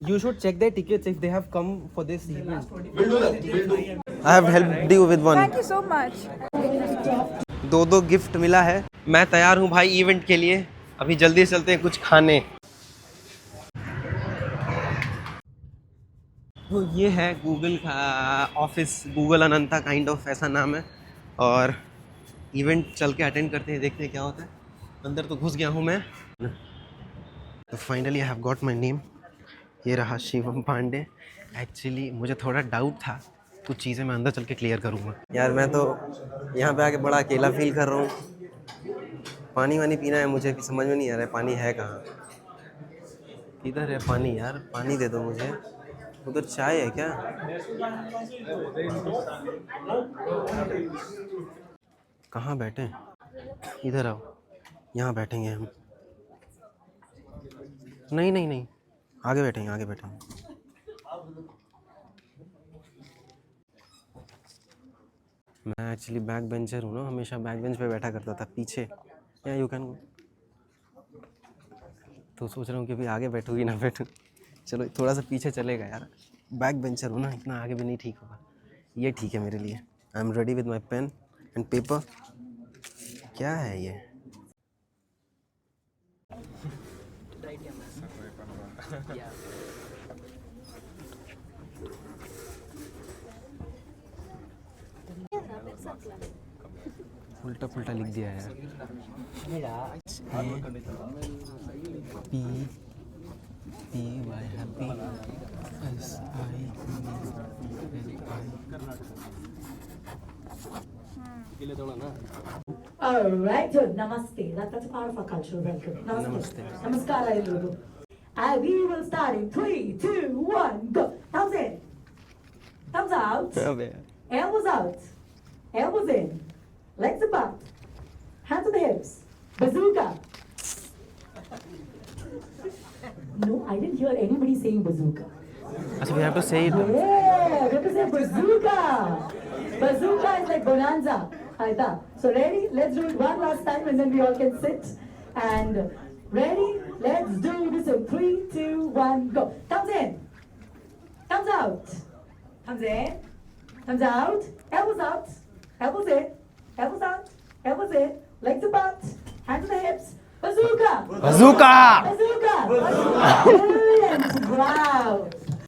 You should check their tickets if they have come for this event. We'll do that. We'll do. I have helped you with one. Thank you so much. दो gift मिला है। मैं तैयार हूँ भाई event के लिए। अभी जल्दी से चलते हैं कुछ खाने। तो ये है गूगल का office, Google Ananta kind of ऐसा नाम है। और इवेंट चल के अटेंड करते हैं, देखते हैं क्या होता है। अंदर तो घुस गया हूँ मैं। तो finally I have got my name. ये रहा शिवम पांडे। एक्चुअली मुझे थोड़ा डाउट था, कुछ चीज़ें मैं अंदर चल के क्लियर करूँगा। यार मैं तो यहाँ पे आके बड़ा अकेला फील कर रहा हूँ। पानी वानी पीना है मुझे, समझ में नहीं आ रहा है पानी है कहाँ, किधर है पानी। यार पानी दे दो मुझे। उधर चाय है क्या? कहाँ बैठे? इधर आओ, यहाँ बैठेंगे हम। नहीं, आगे बैठेंगे। मैं एक्चुअली बैक बेंचर हूँ ना, हमेशा बैक बेंच पे बैठा करता था पीछे। या यू कैन। तो सोच रहा हूँ कि अभी आगे बैठूँ ना बैठूँ। चलो थोड़ा सा पीछे चलेगा यार, बैक बेंचर हूँ ना, इतना आगे भी नहीं ठीक होगा। ये ठीक है मेरे लिए। I am ready with my pen and paper. क्या है ये? उल्टा पुल्टा लिख दिया है यार। PY happy SI। All right, good. Namaste. That's a part of our cultural welcome. Namaste. Namaskara, Lulu. And we will start in 3, 2, 1, go. Thumbs in. Thumbs out. Elbows out. Elbows in. Legs apart. Hands on the hips. Bazooka. No, I didn't hear anybody saying bazooka. So we have to say it. Yeah, we have to say bazooka. Bazooka is like bonanza. Aita. So ready? Let's do it one last time and then we all can sit. And ready? Let's do this in 3, 2, 1, go. Thumbs in. Thumbs out. Thumbs in. Thumbs out. Elbows out. Elbows in. Elbows out. Elbows in. Legs apart. Hands on the hips. Bazooka. Bazooka. Bazooka. Brilliant. Wow.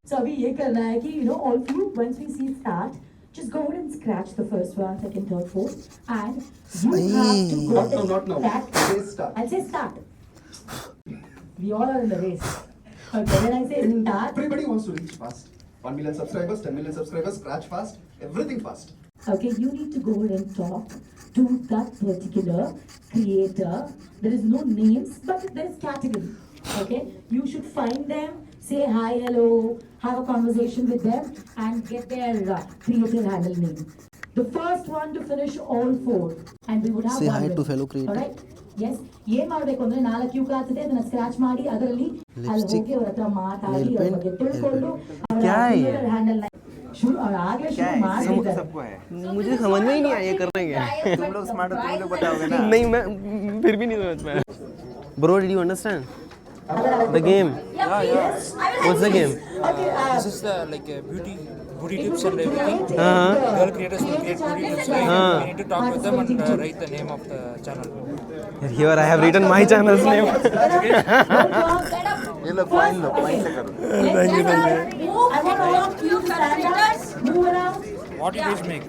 So अभी ये करना है कि all of you, once we see start, just go ahead and scratch the first one, second, third, fourth, and you have to go. Not now. Say start. I'll say start. We all are in the race. Okay, when I say start. Everybody wants to reach fast. 1 million subscribers, 10 million subscribers, scratch fast, everything fast. Okay, you need to go ahead and talk to that particular creator. There is no names, but there is category. Okay, you should find them, say hi, hello, have a conversation with them, and get their creator handle name. The first one to finish all 4, and we would have say one hi winner. to fellow creator. All right. Yes. ये ಮಾಡಬೇಕು ಅಂದ್ರೆ 4 Q cards ಇದೆ, ಅದನ್ನ scratch ಮಾಡಿ ಅದರಲ್ಲಿ ಅಲ್ಲಿ ಹೋಗಿ ಅವರ ಹತ್ರ ಮಾತಾಡಿ ಅವರ ಬಗ್ಗೆ ತಿಳ್ಕೊಂಡು ಅವರ ಹ್ಯಾಂಡಲ್ शुरू और आगे शुरू मार सबको है। मुझे समझ में ही नहीं आया ये कर रहे हैं। तुम लोग स्मार्ट हो, तुम लोग बताओगे ना। नहीं, मैं फिर भी नहीं समझ में आया। Bro, did you understand the game? What's the game? This is the like beauty tips and everything. Girl creators will create beauty tips. Right? We need to talk with them and write the name of the channel. Here I have written my channel's name. ये लो point से करो। Move around. What you guys make?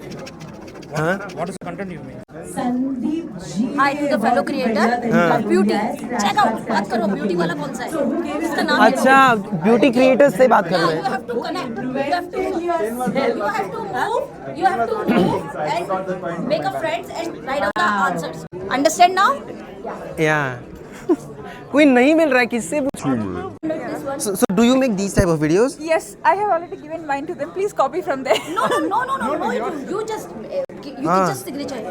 हाँ? What is the content you make? Sandeep ji Hi to the fellow creator of beauty. Check out. बात करो beauty वाला कौन सा है? इसका नाम ले लो. अच्छा, ब्यूटी क्रिएटर्स से बात कर रहे You हैं। have to connect. You have to move. You have to move and make a friends and write down the answers. Understand now? या कोई नहीं मिल रहा है, किससे पूछूं? So do you make these type of videos? Yes, I have already given mine to them. Please copy from there. No. You just you can just signature.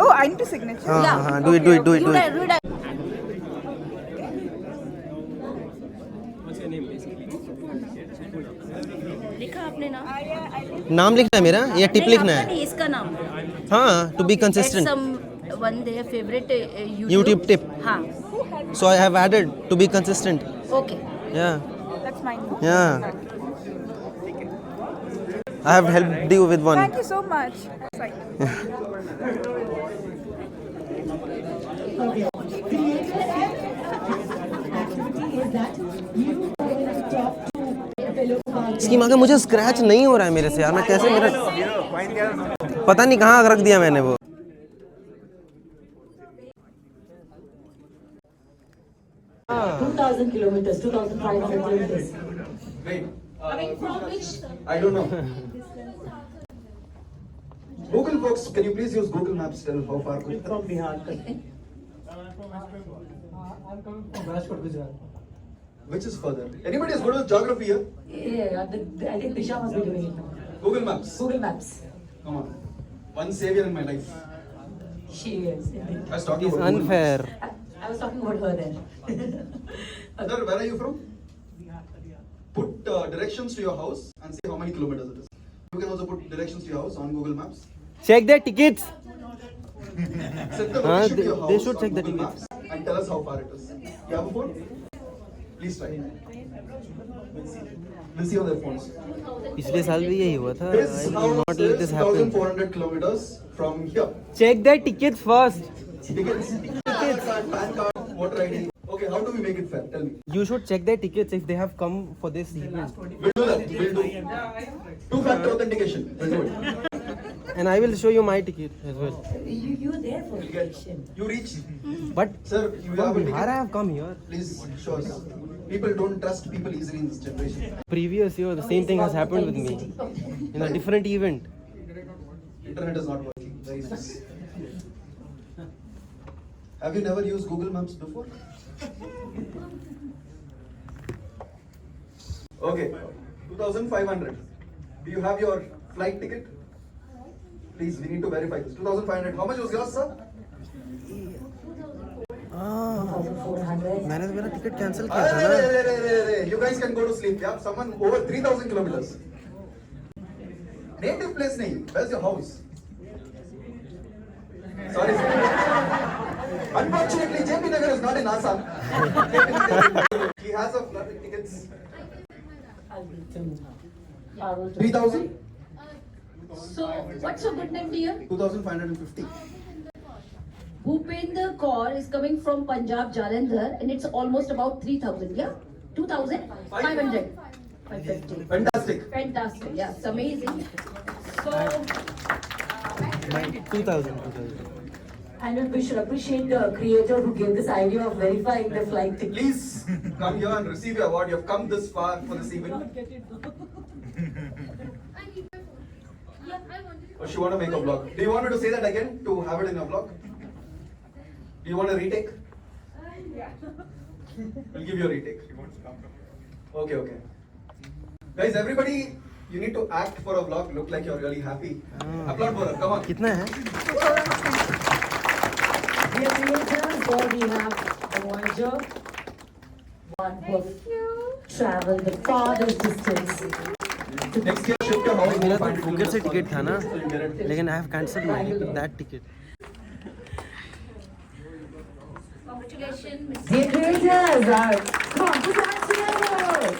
Oh, I need to signature. हाँ, do it. You read it. लिखा आपने नाम? नाम लिखना है मेरा या tip लिखना है? नहीं, इसका नाम. हाँ, to be consistent. One their favorite YouTube tip. हाँ. So I have added to be consistent. Okay. Yeah. That's mine. Yeah. I have helped you with one. Thank you so much. Sorry. Okay. Activity is that you are going to talk to fellow farmers. इसकी माँ का मुझे scratch नहीं हो रहा है मेरे से यार, मैं कैसे मेरा पता नहीं कहाँ रख दिया मैंने वो. 2,000 kilometers, 2,500 kilometers. Wait. Coming from which? I don't know. Google folks, can you please use Google Maps? Tell how far. From Bihar. Which is further? Anybody is good with geography here? Yeah, I think Disha must be doing it now. Google Maps. Google Maps. Come on. One savior in my life. She is. Indeed. I was talking It's about Google Maps. unfair. I was talking about her there. Sir, where are you from? Put directions to your house and see how many kilometers it is. You can also put directions to your house on Google Maps. Check their tickets. Set the हाँ, location to your they house should on check the Google tickets. Maps and tell us how far it is. You have a phone? Please try. We'll see on their phones. पिछले साल भी यही हुआ था. This I will house not let is this happen. 1,400 kilometers from here. Check their tickets first. Tickets, Aadhaar card, PAN card, voter ID. Okay, how do we make it fair? Tell me. You should check their tickets if they have come for this event. We'll do that. We'll do. Two-factor authentication. We'll do it. And I will show you my ticket as well. You were there for We'll the get. election. You reach. But Sir, you from have a Bihar I ticket. have come here. Please show us. People don't trust people easily in this generation. Previous year the same thing has happened with me in a different event. Internet is not working. Very nice. Have you never used Google Maps before? Okay, 2,500. Do you have your flight ticket? Please, we need to verify this. 2,500. How much was yours, sir? 1,400. मैंने तो मेरा ticket cancel किया था ना. You guys can go to sleep. Yeah, someone over 3,000 kilometers. Native place nahi. Where's your house? Sorry, sir. Unfortunately, JP Nagar is not in Assam. He has a flight tickets. I'll be to 3,000? So, what's your good name, dear? 2,550. Bhupender Kaur is coming from Punjab, Jalandhar, and it's almost about 3,000, yeah? 2,500. 550. Fantastic. Fantastic, yeah, it's amazing. So, 2,000. And we should appreciate the creator who gave this idea of verifying the flight ticket. Please come here and receive your award. You have come this far for this event. Or she want to make a vlog. Do you want me to say that again to have it in your vlog? Do you want a retake? We'll give you a retake. Okay, okay. Guys, everybody, you need to act for a vlog. Look like you're really happy. Applaud for her. Come on. कितना है? Dear creators, here we have a Voyager, one who have traveled the farthest distance. Next year, shift your house. मेरा We'll तो find it. फुकट से ticket था ना, So you get it. लेकिन I have cancelled my that ticket. congratulations, Miss. Dear creators, come on, put your hands together.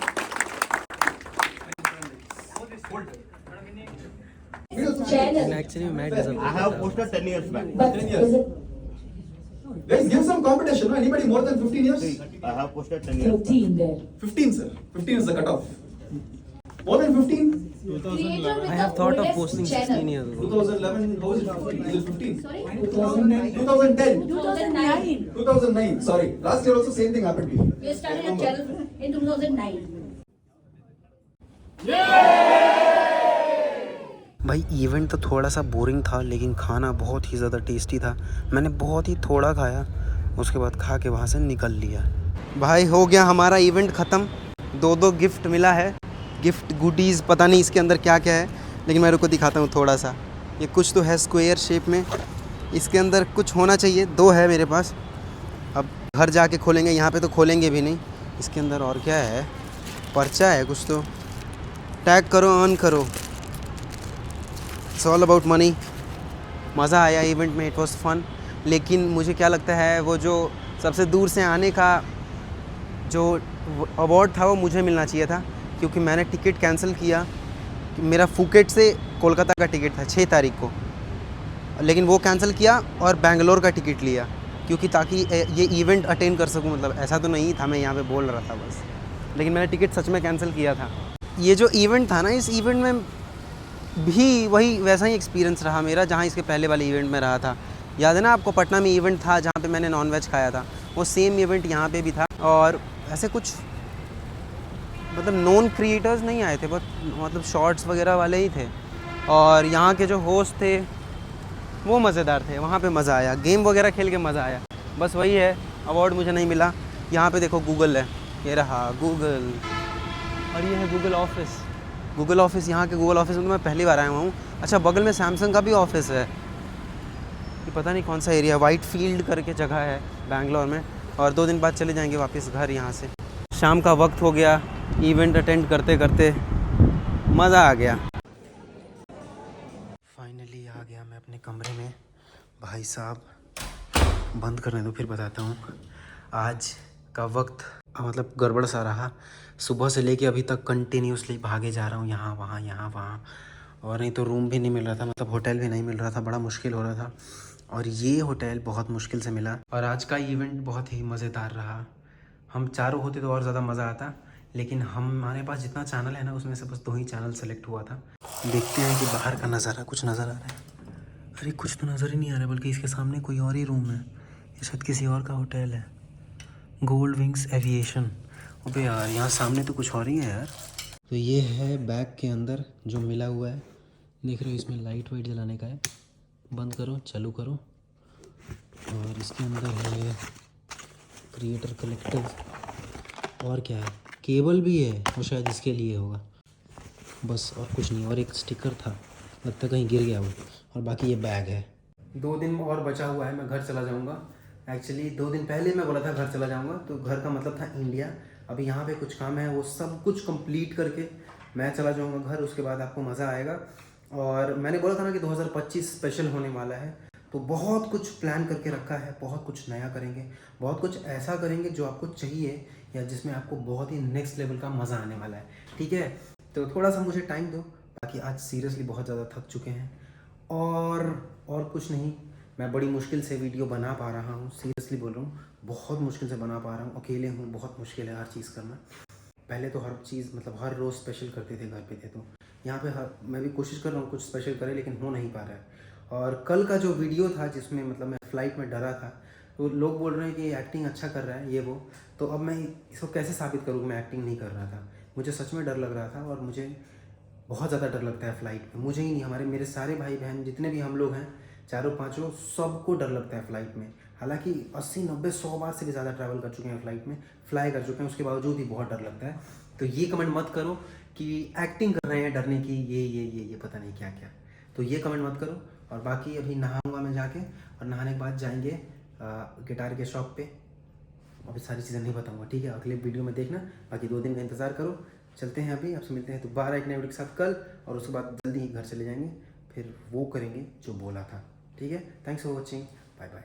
And actually मैं deserve I have posted 10 years back. But 10 years. is it Guys, give some competition. No? Anybody more than 15 years? I have posted 10 years. 13 there? 15, sir. 15 is the cutoff. More than 15? Creator with I have the thought of oldest posting channel. 16 years ago. 2011, how is it 15? Is it 15? Sorry? 2010. 2009. 2009, sorry. Last year also same thing happened to me. We started a channel in 2009. भाई event तो थोड़ा सा boring था, लेकिन खाना बहुत ही ज़्यादा tasty था. मैंने बहुत ही थोड़ा खाया, उसके बाद खा के वहाँ से निकल लिया. भाई हो गया हमारा इवेंट ख़त्म. 2 गिफ्ट मिला है. गिफ्ट गुडीज़ पता नहीं इसके अंदर क्या क्या है, लेकिन मैं रुको दिखाता हूँ थोड़ा सा. ये कुछ तो है स्क्वायर शेप में, इसके अंदर कुछ होना चाहिए. 2 है मेरे पास. अब घर जाके खोलेंगे, यहाँ पे तो खोलेंगे भी नहीं. इसके अंदर और क्या है? पर्चा है कुछ तो. टैग करो, अर्न करो. It's all about money. मज़ा आया इवेंट में, इट वाज फन. लेकिन मुझे क्या लगता है, वो जो सबसे दूर से आने का जो अवार्ड था वो मुझे मिलना चाहिए था, क्योंकि मैंने टिकट कैंसिल किया। मेरा फुकेट से कोलकाता का टिकट था 6 तारीख को, लेकिन वो कैंसिल किया और बेंगलोर का टिकट लिया, क्योंकि ताकि ये इवेंट अटेंड कर सकूं। मतलब ऐसा तो नहीं था, मैं यहाँ पे बोल रहा था बस, लेकिन मैंने टिकट सच में कैंसिल किया था। ये जो इवेंट था ना, इस इवेंट में भी वही वैसा ही एक्सपीरियंस रहा मेरा जहाँ इसके पहले वाले इवेंट में रहा था। याद है ना आपको, पटना में इवेंट था जहाँ पे मैंने नॉनवेज खाया था, वो सेम इवेंट यहाँ पे भी था। और ऐसे कुछ मतलब नॉन क्रिएटर्स नहीं आए थे, बहुत मतलब शॉर्ट्स वगैरह वाले ही थे। और यहाँ के जो होस्ट थे वो मज़ेदार थे, वहाँ पे मज़ा आया, गेम वगैरह खेल के मज़ा आया। बस वही है, अवार्ड मुझे नहीं मिला। यहाँ पे देखो गूगल है, ये रहा गूगल, और ये है गूगल ऑफिस। गूगल ऑफिस, यहाँ के गूगल ऑफिस में तो मैं पहली बार आया हुआ हूँ। अच्छा, बगल में सैमसंग का भी ऑफिस है, ये पता नहीं कौन सा एरिया, वाइट फील्ड करके जगह है बैंगलोर में। और 2 दिन बाद चले जाएंगे वापस घर यहाँ से। शाम का वक्त हो गया, इवेंट अटेंड करते करते मज़ा आ गया। फाइनली आ गया मैं अपने कमरे में। भाई साहब बंद करने दो फिर बताता हूँ। आज का वक्त मतलब गड़बड़ सा रहा, सुबह से लेके अभी तक कंटिन्यूसली भागे जा रहा हूँ यहाँ वहाँ, और नहीं तो रूम भी नहीं मिल रहा था, मतलब होटल भी नहीं मिल रहा था, बड़ा मुश्किल हो रहा था। और ये होटल बहुत मुश्किल से मिला। और आज का इवेंट बहुत ही मज़ेदार रहा। हम चारों होते तो और ज़्यादा मज़ा आता, लेकिन हमारे पास जितना चैनल है ना, उसमें से बस 2 ही चैनल सेलेक्ट हुआ था। देखते हैं कि बाहर का नज़ारा कुछ नज़र आ रहा है। अरे कुछ तो नज़र ही नहीं आ रहा है, बल्कि इसके सामने कोई और ही रूम है। ये शायद किसी और का होटल है, गोल्ड विंग्स एविएशन। अबे यार, यहाँ सामने तो कुछ और ही है यार। तो ये है बैग के अंदर जो मिला हुआ है, देख रहे हो, इसमें लाइट वाइट जलाने का है। बंद करो, चालू करो। और इसके अंदर है क्रिएटर कलेक्टिव, और क्या है, केबल भी है, वो शायद इसके लिए होगा, बस और कुछ नहीं। और एक स्टिकर था, लगता कहीं गिर गया वो। और बाकी ये बैग है। 2 दिन और बचा हुआ है, मैं घर चला जाऊंगा। एक्चुअली 2 दिन पहले मैं बोला था घर चला जाऊंगा, तो घर का मतलब था इंडिया। अभी यहाँ पे कुछ काम है, वो सब कुछ कंप्लीट करके मैं चला जाऊंगा घर। उसके बाद आपको मज़ा आएगा। और मैंने बोला था ना कि 2025 स्पेशल होने वाला है, तो बहुत कुछ प्लान करके रखा है, बहुत कुछ नया करेंगे, बहुत कुछ ऐसा करेंगे जो आपको चाहिए, या जिसमें आपको बहुत ही नेक्स्ट लेवल का मज़ा आने वाला है। ठीक है, तो थोड़ा सा मुझे टाइम दो। बाकी आज सीरियसली बहुत ज़्यादा थक चुके हैं, और कुछ नहीं। मैं बड़ी मुश्किल से वीडियो बना पा रहा हूँ, सीरियसली बोल रहा हूँ, बहुत मुश्किल से बना पा रहा हूँ। अकेले हूँ, बहुत मुश्किल है हर चीज़ करना। पहले तो हर चीज़ मतलब हर रोज़ स्पेशल करते थे घर पे थे, तो यहाँ पे मैं भी कोशिश कर रहा हूँ कुछ स्पेशल करे, लेकिन हो नहीं पा रहा है। और कल का जो वीडियो था जिसमें मतलब मैं फ़्लाइट में डरा था, तो लोग बोल रहे हैं कि एक्टिंग अच्छा कर रहा है ये वो। तो अब मैं इसको कैसे साबित करूँ कि मैं एक्टिंग नहीं कर रहा था। मुझे सच में डर लग रहा था, और मुझे बहुत ज़्यादा डर लगता है फ़्लाइट में। मुझे ही नहीं, मेरे सारे भाई बहन जितने भी हम लोग हैं, चारों पाँचों, सबको डर लगता है फ़्लाइट में। हालांकि 80, 90, 100 बार से भी ज़्यादा ट्रैवल कर चुके हैं फ़्लाइट में, फ्लाई कर चुके हैं, उसके बावजूद भी बहुत डर लगता है। तो ये कमेंट मत करो कि एक्टिंग कर रहे हैं डरने की, ये पता नहीं क्या क्या, तो ये कमेंट मत करो। और बाकी अभी नहाऊंगा मैं जाके, और नहाने के बाद जाएंगे गिटार के शॉप पे। अभी सारी चीज़ें नहीं बताऊंगा, ठीक है, अगले वीडियो में देखना। बाकी 2 दिन का इंतज़ार करो। चलते हैं, अभी आपसे मिलते हैं दोबारा एक नए वीडियो के साथ कल, और उसके बाद जल्दी ही घर चले जाएंगे, फिर वो करेंगे जो बोला था। ठीक है, thanks for watching, bye bye.